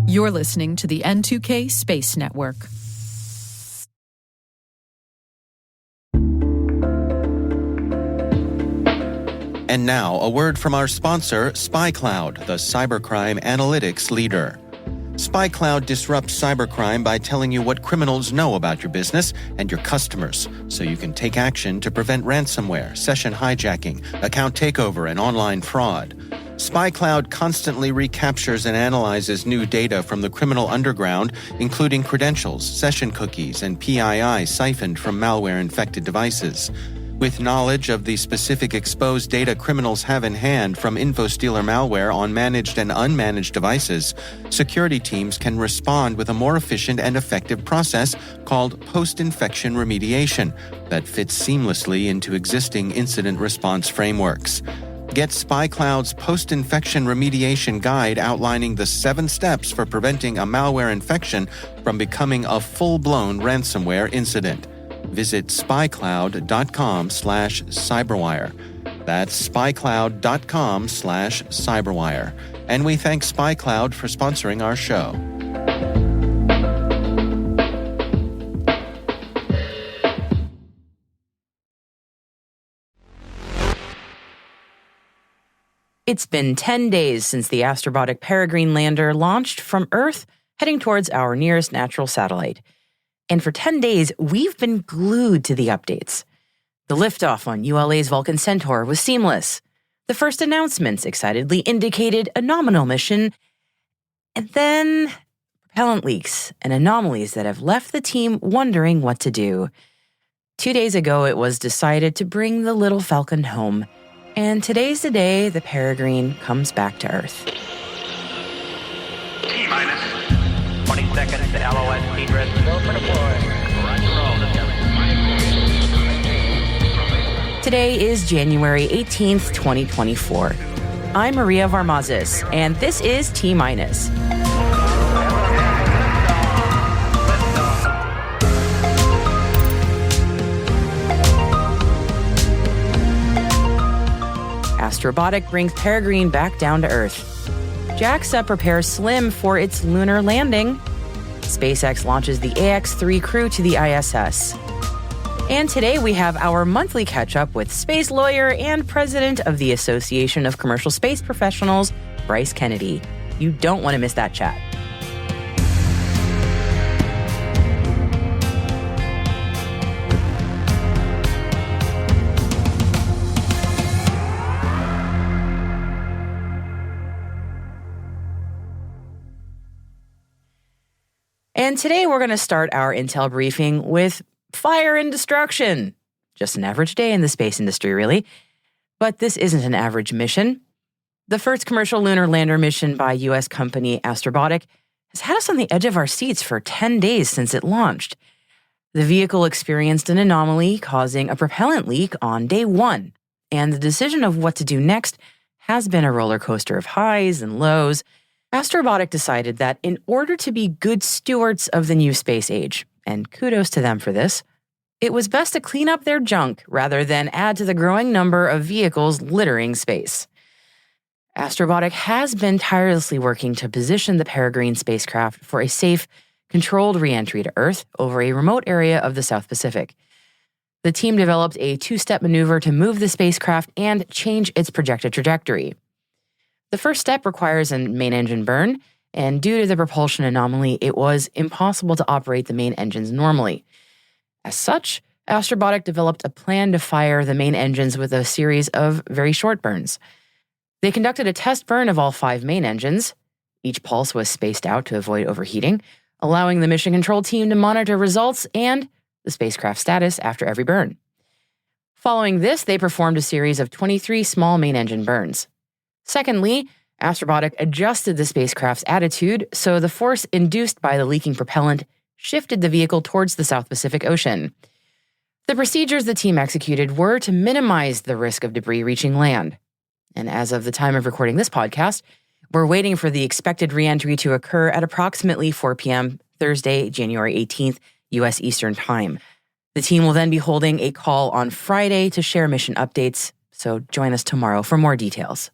You're listening to the N2K Space Network. And now, a word from our sponsor, SpyCloud, the cybercrime analytics leader. SpyCloud disrupts cybercrime by telling you what criminals know about your business and your customers, so you can take action to prevent ransomware, session hijacking, account takeover, and online fraud. SpyCloud constantly recaptures and analyzes new data from the criminal underground, including credentials, session cookies, and PII siphoned from malware-infected devices. With knowledge of the specific exposed data criminals have in hand from InfoStealer malware on managed and unmanaged devices, security teams can respond with a more efficient and effective process called post-infection remediation that fits seamlessly into existing incident response frameworks. Get SpyCloud's post-infection remediation guide outlining the 7 steps for preventing a malware infection from becoming a full-blown ransomware incident. Visit spycloud.com/cyberwire. That's spycloud.com/cyberwire. And we thank SpyCloud for sponsoring our show. It's been 10 days since the Astrobotic Peregrine lander launched from Earth, heading towards our nearest natural satellite. And for 10 days, we've been glued to the updates. The liftoff on ULA's Vulcan Centaur was seamless. The first announcements excitedly indicated a nominal mission. And then propellant leaks and anomalies that have left the team wondering what to do. 2 days ago, it was decided to bring the little Falcon home. And today's the day the Peregrine comes back to Earth. T-minus 20 seconds to LOS speed rest. Go for deploy. Roger, roll. Today is January 18th, 2024. I'm Maria Varmazis, and this is T-minus. Astrobotic brings Peregrine back down to Earth. JAXA prepares Slim for its lunar landing. SpaceX launches the AX-3 crew to the ISS. And today we have our monthly catch-up with space lawyer and president of the Association of Commercial Space Professionals, Bryce Kennedy. You don't want to miss that chat. And today we're going to start our intel briefing with fire and destruction. Just an average day in the space industry, really. But this isn't an average mission. The first commercial lunar lander mission by U.S. company Astrobotic has had us on the edge of our seats for 10 days since it launched. The vehicle experienced an anomaly causing a propellant leak on day 1, and the decision of what to do next has been a roller coaster of highs and lows. Astrobotic decided that in order to be good stewards of the new space age, and kudos to them for this, it was best to clean up their junk rather than add to the growing number of vehicles littering space. Astrobotic has been tirelessly working to position the Peregrine spacecraft for a safe, controlled reentry to Earth over a remote area of the South Pacific. The team developed a 2-step maneuver to move the spacecraft and change its projected trajectory. The first step requires a main engine burn, and due to the propulsion anomaly, it was impossible to operate the main engines normally. As such, Astrobotic developed a plan to fire the main engines with a series of very short burns. They conducted a test burn of all 5 main engines. Each pulse was spaced out to avoid overheating, allowing the mission control team to monitor results and the spacecraft status after every burn. Following this, they performed a series of 23 small main engine burns. Secondly, Astrobotic adjusted the spacecraft's attitude so the force induced by the leaking propellant shifted the vehicle towards the South Pacific Ocean. The procedures the team executed were to minimize the risk of debris reaching land. And as of the time of recording this podcast, we're waiting for the expected reentry to occur at approximately 4 p.m. Thursday, January 18th, U.S. Eastern Time. The team will then be holding a call on Friday to share mission updates, so join us tomorrow for more details.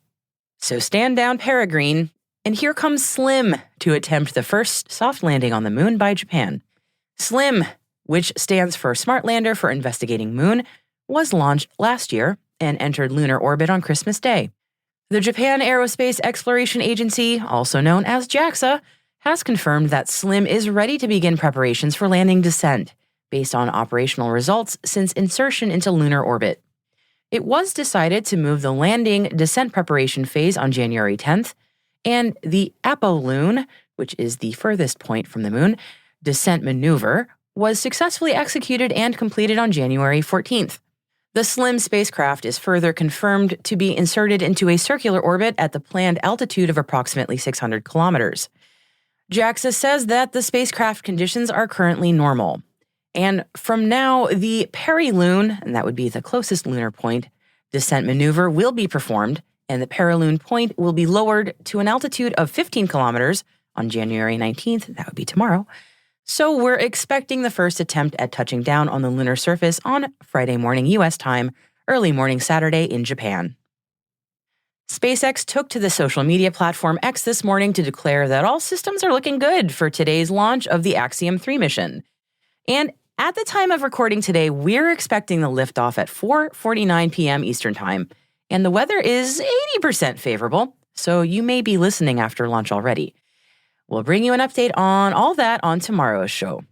So stand down, Peregrine. And here comes SLIM to attempt the first soft landing on the moon by Japan. SLIM, which stands for Smart Lander for Investigating Moon, was launched last year and entered lunar orbit on Christmas Day. The Japan Aerospace Exploration Agency, also known as JAXA, has confirmed that SLIM is ready to begin preparations for landing descent, based on operational results since insertion into lunar orbit. It was decided to move the landing descent preparation phase on January 10th, and the Apolloon, which is the furthest point from the moon, descent maneuver, was successfully executed and completed on January 14th. The SLIM spacecraft is further confirmed to be inserted into a circular orbit at the planned altitude of approximately 600 kilometers. JAXA says that the spacecraft conditions are currently normal. And from now, the Peregrine, and that would be the closest lunar point, descent maneuver will be performed, and the Peregrine point will be lowered to an altitude of 15 kilometers on January 19th. That would be tomorrow. So we're expecting the first attempt at touching down on the lunar surface on Friday morning U.S. time, early morning Saturday in Japan. SpaceX took to the social media platform X this morning to declare that all systems are looking good for today's launch of the Axiom 3 mission. And at the time of recording today, we're expecting the liftoff at 4:49 p.m. Eastern Time, and the weather is 80% favorable, so you may be listening after lunch already. We'll bring you an update on all that on tomorrow's show.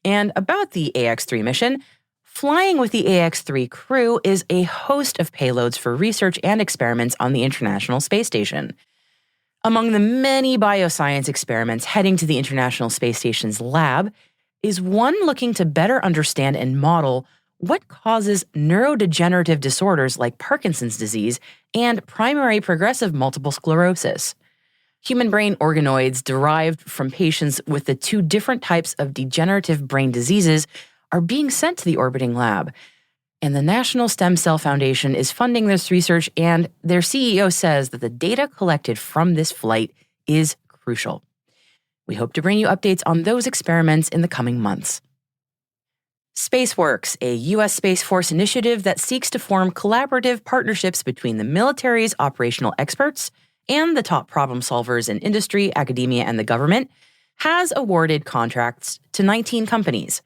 And about the AX-3 mission, flying with the AX-3 crew is a host of payloads for research and experiments on the International Space Station. Among the many bioscience experiments heading to the International Space Station's lab is one looking to better understand and model what causes neurodegenerative disorders like Parkinson's disease and primary progressive multiple sclerosis. Human brain organoids derived from patients with the two different types of degenerative brain diseases are being sent to the orbiting lab. And the National Stem Cell Foundation is funding this research, and their CEO says that the data collected from this flight is crucial. We hope to bring you updates on those experiments in the coming months. SpaceWorks, a U.S. Space Force initiative that seeks to form collaborative partnerships between the military's operational experts and the top problem solvers in industry, academia, and the government, has awarded contracts to 19 companies.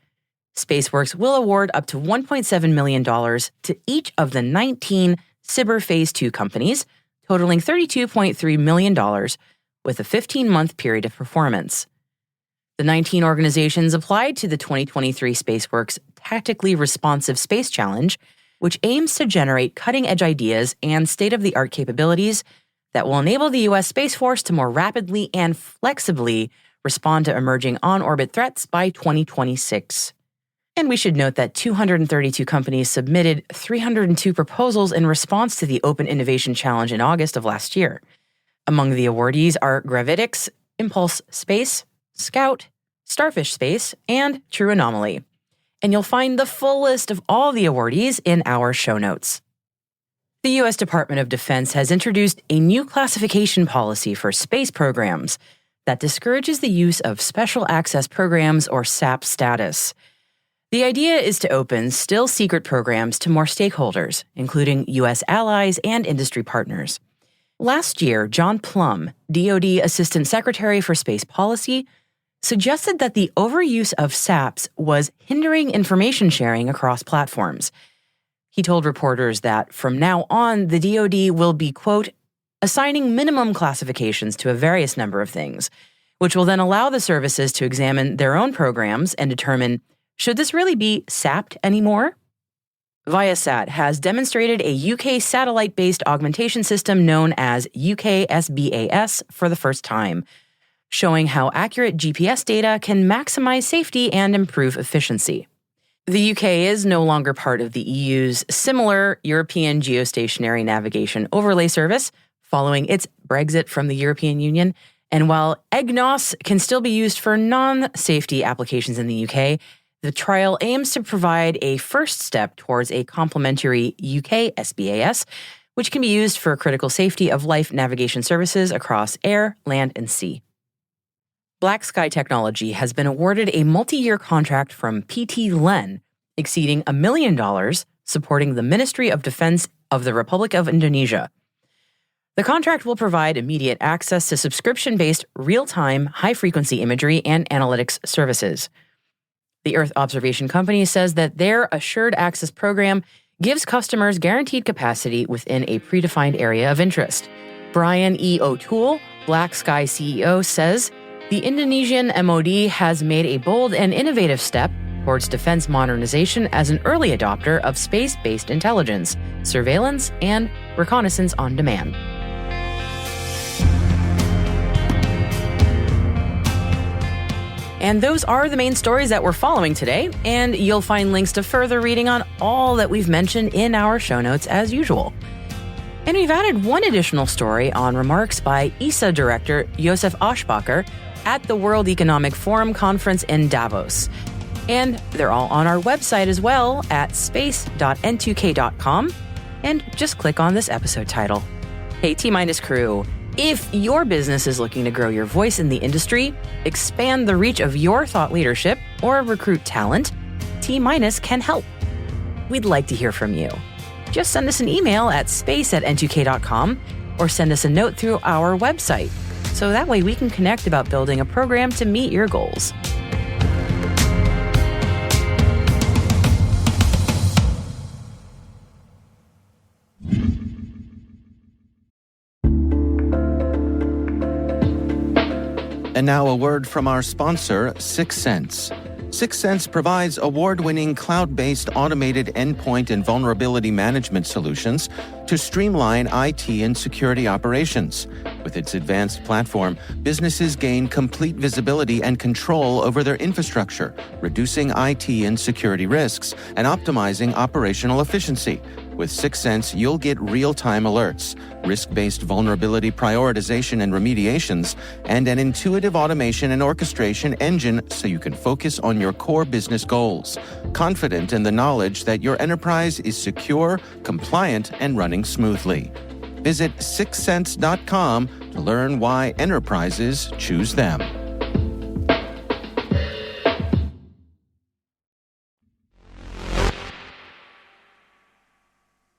SpaceWorks will award up to $1.7 million to each of the 19 SBIR Phase 2 companies, totaling $32.3 million, with a 15-month period of performance. The 19 organizations applied to the 2023 SpaceWorks Tactically Responsive Space Challenge, which aims to generate cutting-edge ideas and state-of-the-art capabilities that will enable the U.S. Space Force to more rapidly and flexibly respond to emerging on-orbit threats by 2026. And we should note that 232 companies submitted 302 proposals in response to the Open Innovation Challenge in August of last year. Among the awardees are Gravitics, Impulse Space, Scout, Starfish Space, and True Anomaly. And you'll find the full list of all the awardees in our show notes. The U.S. Department of Defense has introduced a new classification policy for space programs that discourages the use of Special Access Programs or SAP status. The idea is to open still secret programs to more stakeholders, including U.S. allies and industry partners. Last year, John Plum, DoD Assistant Secretary for Space Policy, suggested that the overuse of SAPs was hindering information sharing across platforms. He told reporters that from now on, the DoD will be, quote, assigning minimum classifications to a various number of things, which will then allow the services to examine their own programs and determine, should this really be SAPed anymore? Viasat has demonstrated a UK satellite-based augmentation system known as UKSBAS for the first time, showing how accurate GPS data can maximize safety and improve efficiency. The UK is no longer part of the EU's similar European Geostationary Navigation Overlay Service, following its Brexit from the European Union, and while EGNOS can still be used for non-safety applications in the UK, the trial aims to provide a first step towards a complementary UK SBAS, which can be used for critical safety of life navigation services across air, land, and sea. Black Sky Technology has been awarded a multi-year contract from PT Len, exceeding $1 million, supporting the Ministry of Defense of the Republic of Indonesia. The contract will provide immediate access to subscription-based, real-time, high-frequency imagery and analytics services. The Earth Observation Company says that their Assured Access program gives customers guaranteed capacity within a predefined area of interest. Brian E. O'Toole, Black Sky CEO, says the Indonesian MOD has made a bold and innovative step towards defense modernization as an early adopter of space-based intelligence, surveillance, and reconnaissance on demand. And those are the main stories that we're following today, and you'll find links to further reading on all that we've mentioned in our show notes as usual. And we've added one additional story on remarks by ESA Director Josef Aschbacher at the World Economic Forum conference in Davos. And they're all on our website as well at space.n2k.com, and just click on this episode title. Hey, T-Minus crew. If your business is looking to grow your voice in the industry, expand the reach of your thought leadership, or recruit talent, T-Minus can help. We'd like to hear from you. Just send us an email at space@n2k.com or send us a note through our website, so that way we can connect about building a program to meet your goals. And now a word from our sponsor, 6 Sense. 6 Sense provides award-winning cloud-based automated endpoint and vulnerability management solutions to streamline IT and security operations. With its advanced platform, businesses gain complete visibility and control over their infrastructure, reducing IT and security risks and optimizing operational efficiency. With 6 Sense, you'll get real-time alerts, risk-based vulnerability prioritization and remediations, and an intuitive automation and orchestration engine so you can focus on your core business goals, confident in the knowledge that your enterprise is secure, compliant, and running smoothly. Visit 6sense.com to learn why enterprises choose them.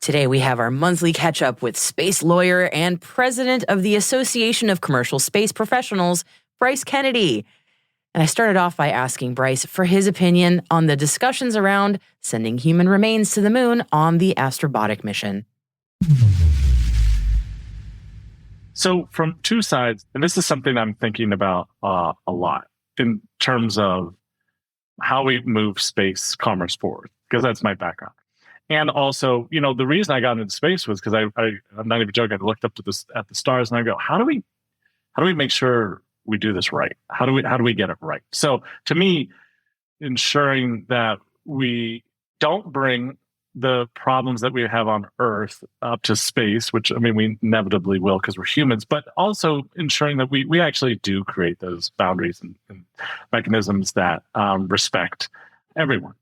Today, we have our monthly catch-up with space lawyer and president of the Association of Commercial Space Professionals, Bryce Kennedy. And I started off by asking Bryce for his opinion on the discussions around sending human remains to the moon on the Astrobotic mission. So from two sides, and this is something I'm thinking about a lot in terms of how we move space commerce forward, because that's my background. And also, you know, the reason I got into space was because I'm not even joking. I looked up at the stars and I go, how do we make sure we do this right? How do we get it right? So to me, ensuring that we don't bring the problems that we have on Earth up to space, which I mean we inevitably will because we're humans, but also ensuring that we actually do create those boundaries and mechanisms that respect everyone.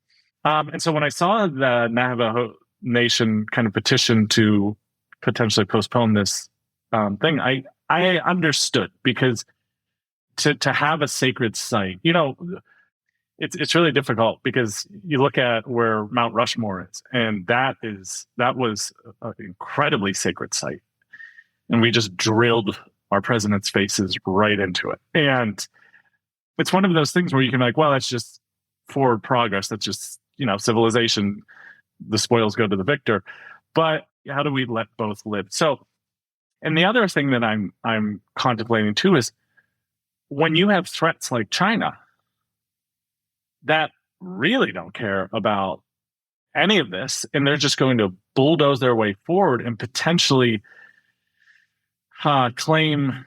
And so when I saw the Navajo Nation kind of petition to potentially postpone this thing, I understood, because to have a sacred site, you know, it's really difficult, because you look at where Mount Rushmore is, and that was an incredibly sacred site, and we just drilled our president's faces right into it. And it's one of those things where you can be like, well, that's just forward progress. That's just, you know, civilization, the spoils go to the victor. But how do we let both live? So, and the other thing that I'm contemplating too is when you have threats like China that really don't care about any of this, and they're just going to bulldoze their way forward and potentially claim,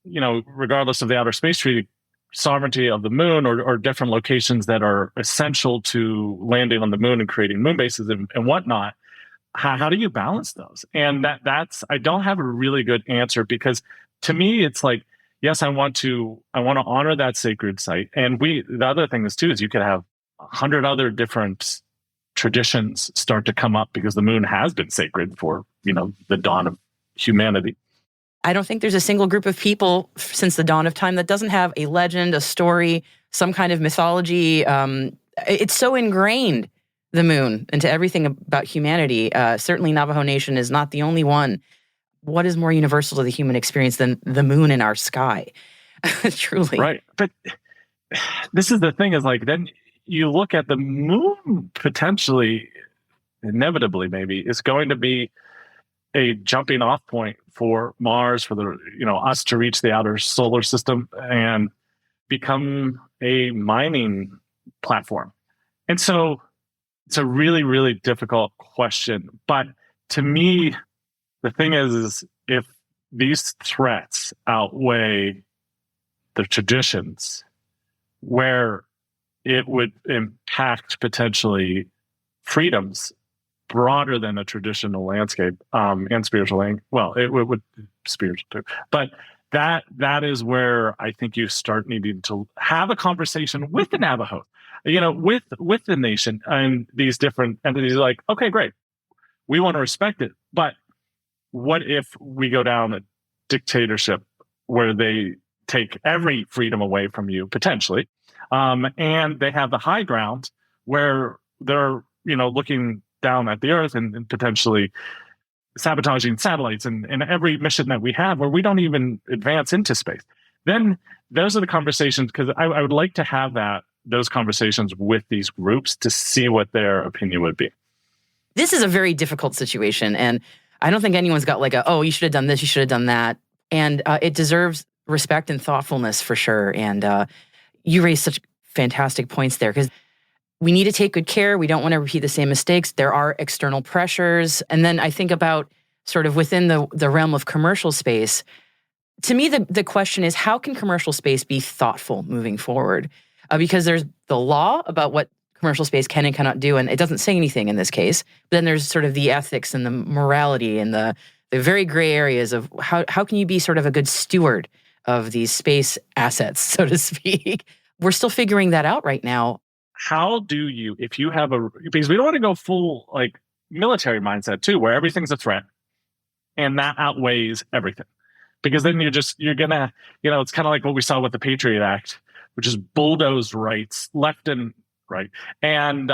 you know, regardless of the Outer Space Treaty, sovereignty of the moon or different locations that are essential to landing on the moon and creating moon bases and whatnot. How do you balance those? And that's I don't have a really good answer, because to me it's like, yes, I want to honor that sacred site. And the other thing is too is you could have 100 other different traditions start to come up, because the moon has been sacred for, you know, the dawn of humanity. I don't think there's a single group of people since the dawn of time that doesn't have a legend, a story, some kind of mythology. It's so ingrained, the moon, into everything about humanity. Certainly Navajo Nation is not the only one. what is more universal to the human experience than the moon in our sky? Truly. Right. But this is the thing is like, then you look at the moon potentially, inevitably maybe, is going to be a jumping off point for Mars, for the, us to reach the outer solar system and become a mining platform. And so it's a really, really difficult question. But to me, the thing is if these threats outweigh the traditions, where it would impact potentially freedoms broader than a traditional landscape and spiritual it would spiritual too. But that is where I think you start needing to have a conversation with the Navajo, with the nation and these different entities. Like, okay, great, we want to respect it, but what if we go down a dictatorship where they take every freedom away from you potentially, and they have the high ground where they're looking down at the Earth and potentially sabotaging satellites and every mission that we have, where we don't even advance into space. Then those are the conversations, because I would like to have those conversations with these groups to see what their opinion would be. This is a very difficult situation, and I don't think anyone's got like you should have done this, you should have done that. And it deserves respect and thoughtfulness for sure. And you raised such fantastic points there, because we need to take good care. We don't want to repeat the same mistakes. There are external pressures. And then I think about sort of within the realm of commercial space. To me, the question is, how can commercial space be thoughtful moving forward? Because there's the law about what commercial space can and cannot do, and it doesn't say anything in this case. But then there's sort of the ethics and the morality and the very gray areas of how can you be sort of a good steward of these space assets, so to speak. We're still figuring that out right now. How do you, if you have because we don't want to go full like military mindset too, where everything's a threat and that outweighs everything. Because then you're gonna, it's kind of like what we saw with the Patriot Act, which is bulldoze rights left and right. And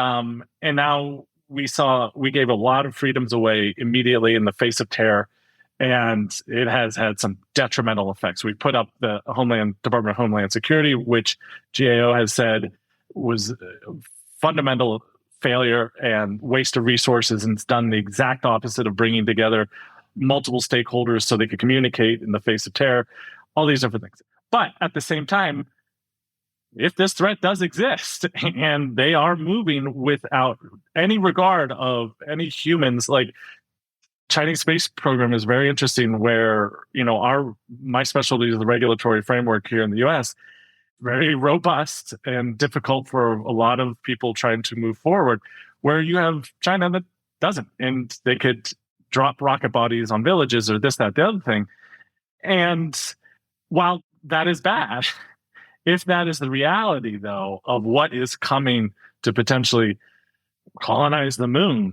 now we gave a lot of freedoms away immediately in the face of terror. And it has had some detrimental effects. We put up the Department of Homeland Security, which GAO has said was fundamental failure and waste of resources, and it's done the exact opposite of bringing together multiple stakeholders so they could communicate in the face of terror, all these different things. But at the same time, if this threat does exist and they are moving without any regard of any humans, like Chinese space program is very interesting, where my specialty is the regulatory framework here in the US, very robust and difficult for a lot of people trying to move forward, where you have China that doesn't, and they could drop rocket bodies on villages or this, that, the other thing. And while that is bad, if that is the reality though of what is coming to potentially colonize the moon,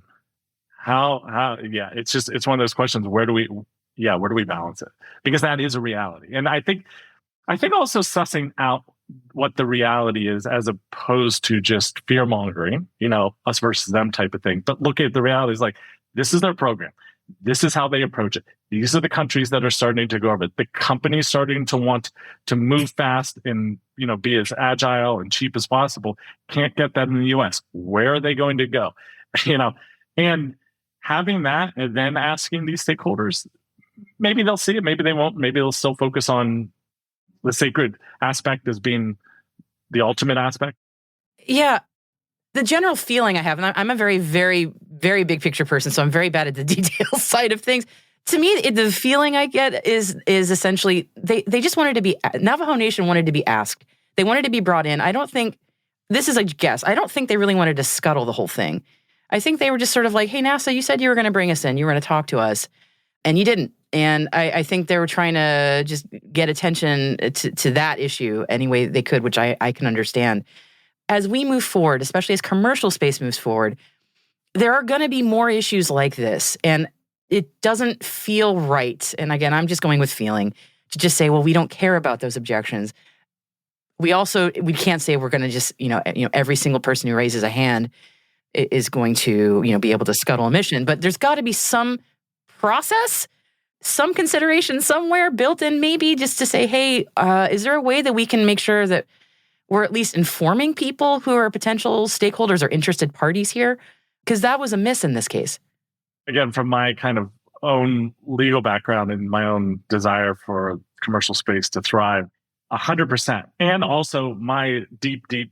it's one of those questions. Where do we balance it? Because that is a reality. And I think also sussing out what the reality is, as opposed to just fear mongering, us versus them type of thing. But look at the reality is like, this is their program. This is how they approach it. These are the countries that are starting to go over it. The companies starting to want to move fast and, be as agile and cheap as possible. Can't get that in the US. Where are they going to go? And having that, and then asking these stakeholders, maybe they'll see it, maybe they won't, maybe they'll still focus on the sacred aspect as being the ultimate aspect. Yeah. The general feeling I have, and I'm a very, very, very big picture person, so I'm very bad at the details side of things. To me, the feeling I get is essentially they just wanted to be, Navajo Nation wanted to be asked. They wanted to be brought in. I don't think, this is a guess, I don't think they really wanted to scuttle the whole thing. I think they were just sort of like, hey, NASA, you said you were going to bring us in. You were going to talk to us. And you didn't. And I think they were trying to just get attention to that issue any way they could, which I can understand. As we move forward, especially as commercial space moves forward, there are going to be more issues like this. And it doesn't feel right. And again, I'm just going with feeling to just say, well, we don't care about those objections. We can't say we're going to just, every single person who raises a hand is going to, be able to scuttle a mission. But there's got to be some process some consideration somewhere built in, maybe just to say, hey, is there a way that we can make sure that we're at least informing people who are potential stakeholders or interested parties here? Because that was a miss in this case. Again, from my kind of own legal background and my own desire for commercial space to thrive, 100%. And also my deep, deep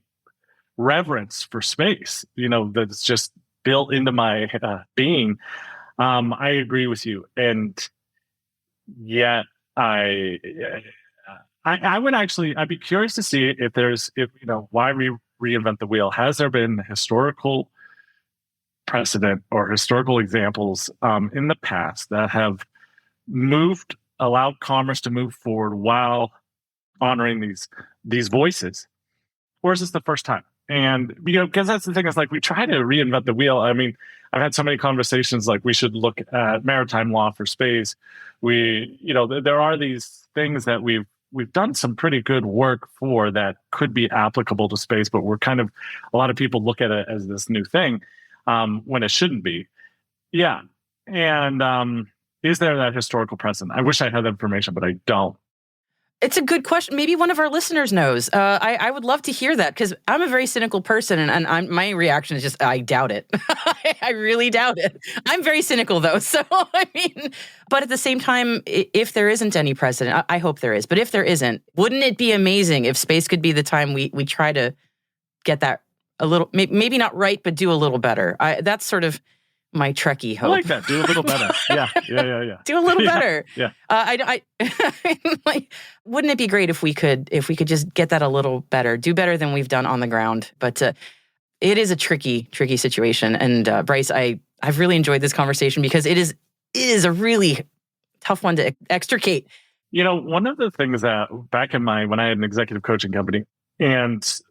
reverence for space, that's just built into my being. I agree with you. And yet I'd be curious to see why reinvent the wheel? Has there been historical precedent or historical examples in the past that have allowed commerce to move forward while honoring these voices? Or is this the first time? And, because that's the thing, is like we try to reinvent the wheel. I mean, I've had so many conversations like we should look at maritime law for space. There are these things that we've done some pretty good work for that could be applicable to space, but a lot of people look at it as this new thing when it shouldn't be. Yeah. And is there that historical precedent? I wish I had that information, but I don't. It's a good question. Maybe one of our listeners knows. I would love to hear that, because I'm a very cynical person, and my reaction is just, I doubt it. I really doubt it. I'm very cynical, though. So, but at the same time, if there isn't any precedent, I hope there is. But if there isn't, wouldn't it be amazing if space could be the time we try to get that a little, maybe not right, but do a little better? That's sort of my Trekkie hope. I like that. Do a little better. Yeah. Do a little better. Yeah. Wouldn't it be great if we could just get that a little better, do better than we've done on the ground? But it is a tricky situation. And Bryce, I've really enjoyed this conversation because it is a really tough one to extricate. One of the things that back when I had an executive coaching company, and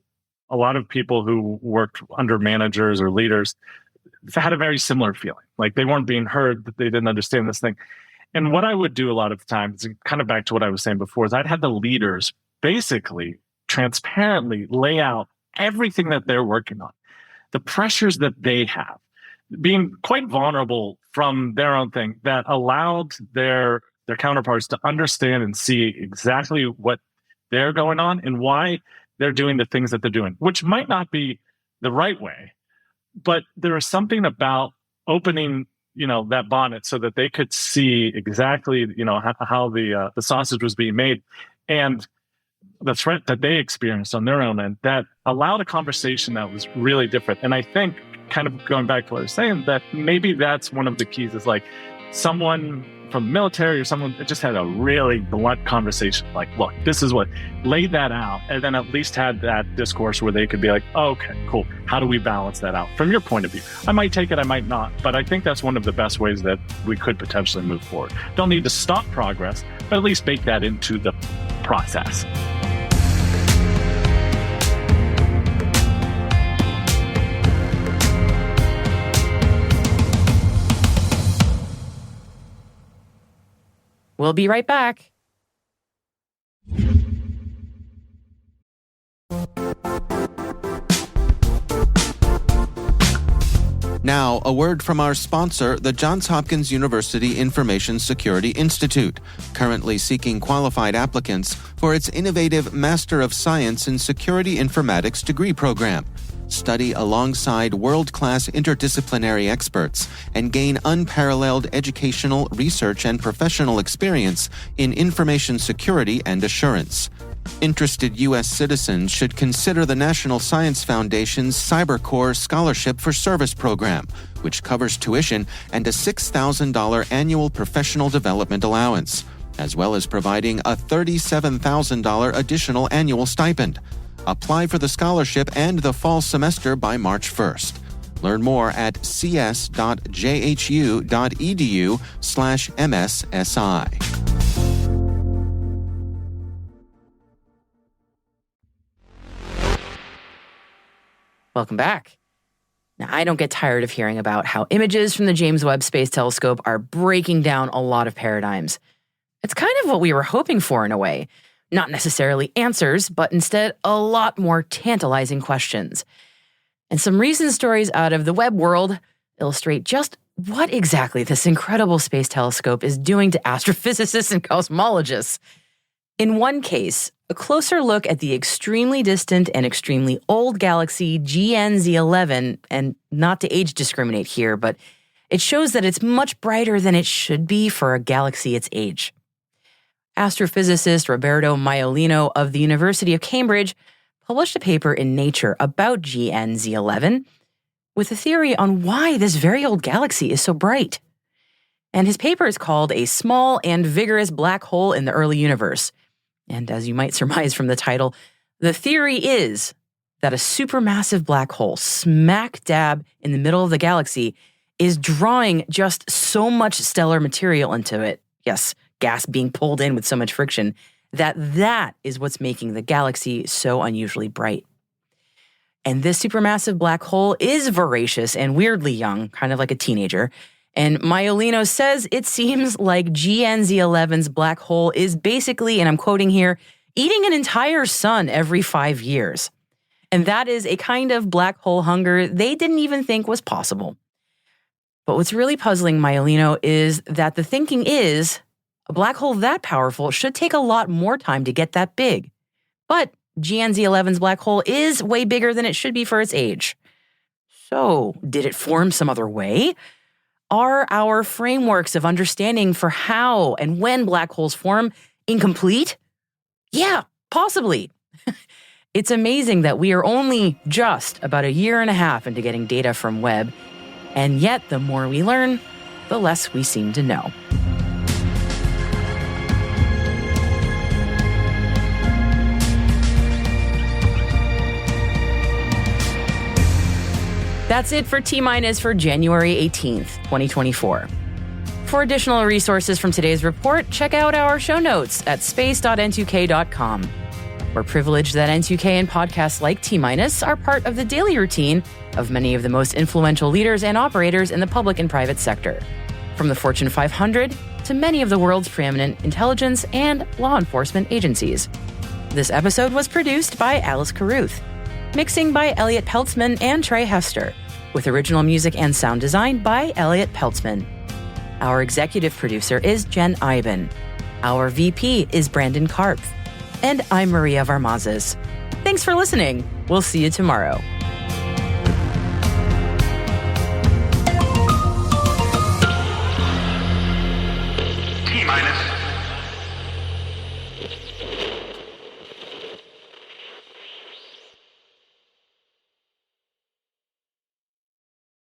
a lot of people who worked under managers or leaders had a very similar feeling. Like they weren't being heard, that they didn't understand this thing. And what I would do a lot of times, and kind of back to what I was saying before, is I'd have the leaders basically transparently lay out everything that they're working on, the pressures that they have, being quite vulnerable from their own thing, that allowed their counterparts to understand and see exactly what they're going on and why they're doing the things that they're doing, which might not be the right way. But there is something about opening, that bonnet so that they could see exactly, how the sausage was being made, and the threat that they experienced on their own end, that allowed a conversation that was really different. And I think, kind of going back to what I was saying, that maybe that's one of the keys, is like someone from the military or someone that just had a really blunt conversation, like, look, this is what, laid that out, and then at least had that discourse where they could be like, oh, okay, cool. How do we balance that out from your point of view? I might take it, I might not, but I think that's one of the best ways that we could potentially move forward. Don't need to stop progress, but at least bake that into the process. We'll be right back. Now, a word from our sponsor, the Johns Hopkins University Information Security Institute, currently seeking qualified applicants for its innovative Master of Science in Security Informatics degree program. Study alongside world-class interdisciplinary experts and gain unparalleled educational, research, and professional experience in information security and assurance. Interested U.S. citizens should consider the National Science Foundation's CyberCore Scholarship for Service program, which covers tuition and a $6,000 annual professional development allowance, as well as providing a $37,000 additional annual stipend. Apply for the scholarship and the fall semester by March 1st. Learn more at cs.jhu.edu/MSSI. Welcome back. Now, I don't get tired of hearing about how images from the James Webb Space Telescope are breaking down a lot of paradigms. It's kind of what we were hoping for in a way. Not necessarily answers, but instead a lot more tantalizing questions. And some recent stories out of the web world illustrate just what exactly this incredible space telescope is doing to astrophysicists and cosmologists. In one case, a closer look at the extremely distant and extremely old galaxy GNZ11, and not to age discriminate here, but it shows that it's much brighter than it should be for a galaxy its age. Astrophysicist Roberto Maiolino of the University of Cambridge published a paper in Nature about GNZ11 with a theory on why this very old galaxy is so bright. And his paper is called A Small and Vigorous Black Hole in the Early Universe. And as you might surmise from the title, the theory is that a supermassive black hole smack dab in the middle of the galaxy is drawing just so much stellar material into it. Yes, gas being pulled in with so much friction, that is what's making the galaxy so unusually bright. And this supermassive black hole is voracious and weirdly young, kind of like a teenager. And Maiolino says it seems like GNZ11's black hole is basically, and I'm quoting here, eating an entire sun every 5 years. And that is a kind of black hole hunger they didn't even think was possible. But what's really puzzling Maiolino is that the thinking is a black hole that powerful should take a lot more time to get that big. But GNZ11's black hole is way bigger than it should be for its age. So, did it form some other way? Are our frameworks of understanding for how and when black holes form incomplete? Yeah, possibly. It's amazing that we are only just about a year and a half into getting data from Webb, and yet the more we learn, the less we seem to know. That's it for T-Minus for January 18th, 2024. For additional resources from today's report, check out our show notes at space.n2k.com. We're privileged that N2K and podcasts like T-Minus are part of the daily routine of many of the most influential leaders and operators in the public and private sector, from the Fortune 500 to many of the world's preeminent intelligence and law enforcement agencies. This episode was produced by Alice Carruth. Mixing by Elliot Peltzman and Trey Hester, with original music and sound design by Elliot Peltzman. Our executive producer is Jen Iben. Our VP is Brandon Karpf. And I'm Maria Varmazes. Thanks for listening. We'll see you tomorrow.